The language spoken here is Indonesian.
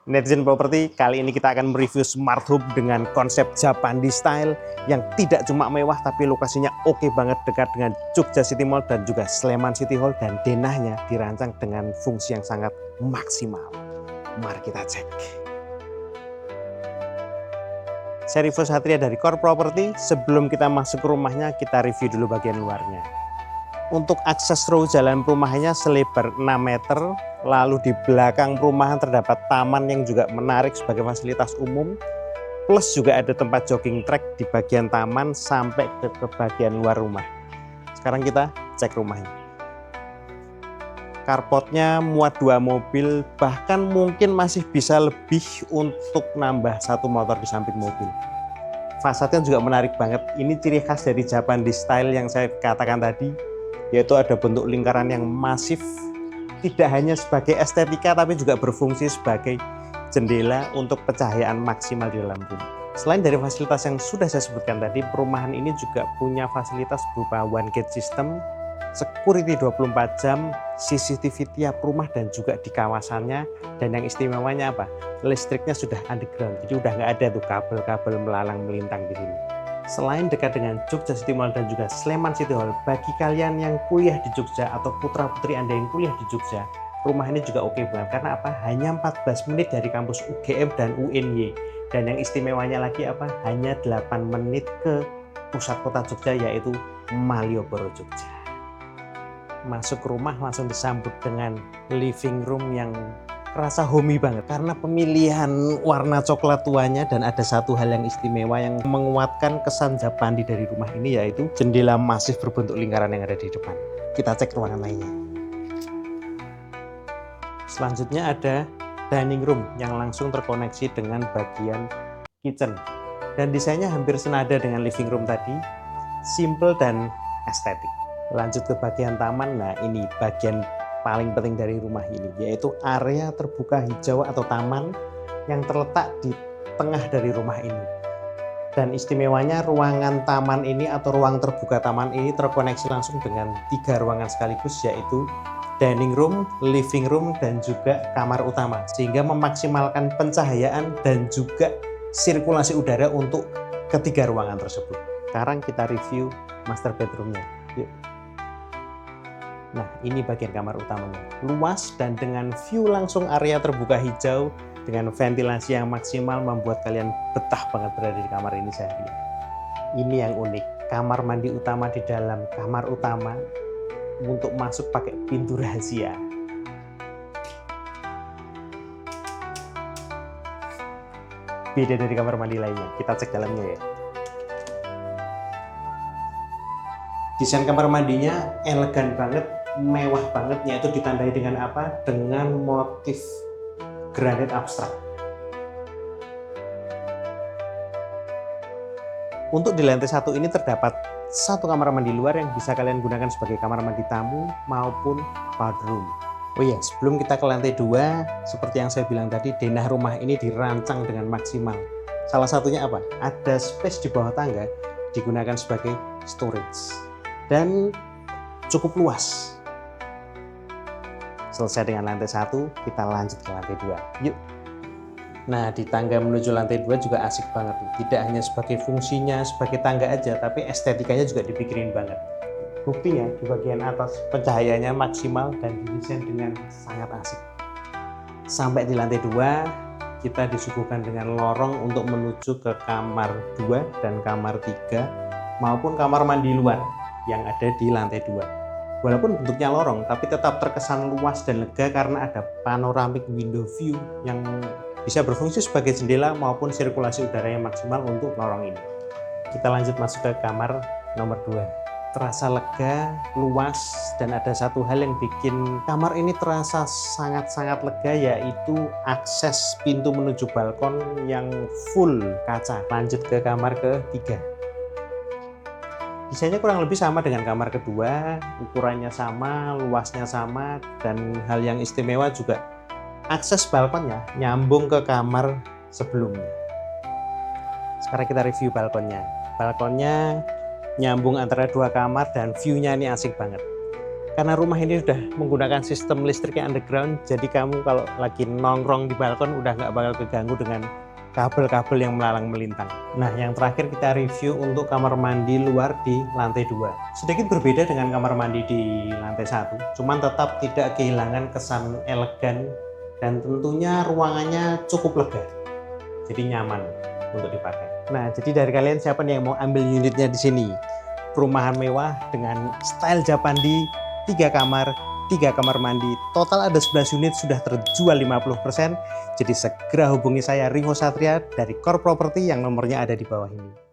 Netizen Property, kali ini kita akan mereview smart home dengan konsep Japandi style yang tidak cuma mewah tapi lokasinya oke banget, dekat dengan Jogja City Mall dan juga Sleman City Hall, dan denahnya dirancang dengan fungsi yang sangat maksimal. Mari kita cek. Saya Rivo Satria dari Core Property. Sebelum kita masuk ke rumahnya, kita review dulu bagian luarnya. Untuk akses row jalan perumahannya selebar 6 meter, lalu di belakang perumahan terdapat taman yang juga menarik sebagai fasilitas umum, plus juga ada tempat jogging track di bagian taman sampai ke bagian luar rumah. Sekarang kita cek rumahnya. Carportnya muat 2 mobil, bahkan mungkin masih bisa lebih untuk nambah 1 motor di samping mobil. Fasadnya juga menarik banget. Ini ciri khas dari Japandi style yang saya katakan tadi, yaitu ada bentuk lingkaran yang masif, tidak hanya sebagai estetika tapi juga berfungsi sebagai jendela untuk pencahayaan maksimal di dalam rumah. Selain dari fasilitas yang sudah saya sebutkan tadi, perumahan ini juga punya fasilitas berupa one gate system, security 24 jam, CCTV tiap rumah dan juga di kawasannya, dan yang istimewanya apa? Listriknya sudah underground, jadi udah nggak ada tuh kabel-kabel melalang melintang di sini. Selain dekat dengan Jogja City Mall dan juga Sleman City Hall, bagi kalian yang kuliah di Jogja atau putra-putri Anda yang kuliah di Jogja, rumah ini juga oke banget. Karena apa? Hanya 14 menit dari kampus UGM dan UNY. Dan yang istimewanya lagi apa? Hanya 8 menit ke pusat kota Jogja, yaitu Malioboro, Jogja. Masuk ke rumah langsung disambut dengan living room yang rasa homey banget karena pemilihan warna coklat tuanya, dan ada satu hal yang istimewa yang menguatkan kesan Japandi dari rumah ini, yaitu jendela masif berbentuk lingkaran yang ada di depan. Kita cek ruangan lainnya. Selanjutnya ada dining room yang langsung terkoneksi dengan bagian kitchen, dan desainnya hampir senada dengan living room tadi, simple dan estetik. Lanjut ke bagian taman. Nah, ini bagian paling penting dari rumah ini, yaitu area terbuka hijau atau taman yang terletak di tengah dari rumah ini. Dan istimewanya ruangan taman ini atau ruang terbuka taman ini terkoneksi langsung dengan 3 ruangan sekaligus, yaitu dining room, living room, dan juga kamar utama, sehingga memaksimalkan pencahayaan dan juga sirkulasi udara untuk ketiga ruangan tersebut. Sekarang kita review master bedroomnya. Yuk. Nah, ini bagian kamar utamanya. Luas dan dengan view langsung area terbuka hijau dengan ventilasi yang maksimal membuat kalian betah banget berada di kamar ini seharian. Ini yang unik, kamar mandi utama di dalam kamar utama untuk masuk pakai pintu rahasia. Beda dari kamar mandi lainnya. Kita cek dalamnya ya. Desain kamar mandinya elegan banget, mewah banget, yaitu ditandai dengan apa? Dengan motif granit abstrak. Untuk di lantai 1 ini terdapat 1 kamar mandi luar yang bisa kalian gunakan sebagai kamar mandi tamu maupun powder. Oh iya, sebelum kita ke lantai 2, seperti yang saya bilang tadi, denah rumah ini dirancang dengan maksimal. Salah satunya apa? Ada space di bawah tangga digunakan sebagai storage dan cukup luas. Selesai dengan lantai 1, kita lanjut ke lantai 2. Yuk. Nah, di tangga menuju lantai 2 juga asik banget. Tidak hanya sebagai fungsinya sebagai tangga aja, tapi estetikanya juga dipikirin banget. Buktinya di bagian atas pencahayaannya maksimal dan didesain dengan sangat asik. Sampai di lantai 2, kita disuguhkan dengan lorong untuk menuju ke kamar 2 dan kamar 3 maupun kamar mandi luar yang ada di lantai 2. Walaupun bentuknya lorong, tapi tetap terkesan luas dan lega karena ada panoramic window view yang bisa berfungsi sebagai jendela maupun sirkulasi udara yang maksimal untuk lorong ini. Kita lanjut masuk ke kamar nomor 2. Terasa lega, luas, dan ada satu hal yang bikin kamar ini terasa sangat-sangat lega, yaitu akses pintu menuju balkon yang full kaca. Lanjut ke kamar ketiga. Desainnya kurang lebih sama dengan kamar kedua, ukurannya sama, luasnya sama, dan hal yang istimewa juga akses balkonnya nyambung ke kamar sebelumnya. Sekarang kita review balkonnya. Balkonnya nyambung antara 2 kamar dan view-nya ini asik banget. Karena rumah ini sudah menggunakan sistem listriknya underground, jadi kamu kalau lagi nongkrong di balkon udah nggak bakal keganggu dengan kabel-kabel yang melalang melintang. Nah, yang terakhir kita review untuk kamar mandi luar di lantai 2. Sedikit berbeda dengan kamar mandi di lantai 1, cuman tetap tidak kehilangan kesan elegan dan tentunya ruangannya cukup lega. Jadi nyaman untuk dipakai. Nah, jadi dari kalian siapa nih yang mau ambil unitnya di sini? Perumahan mewah dengan style Japandi, 3 kamar, 3 kamar mandi, total ada 11 unit, sudah terjual 50%. Jadi segera hubungi saya Ringo Satria dari Core Property yang nomornya ada di bawah ini.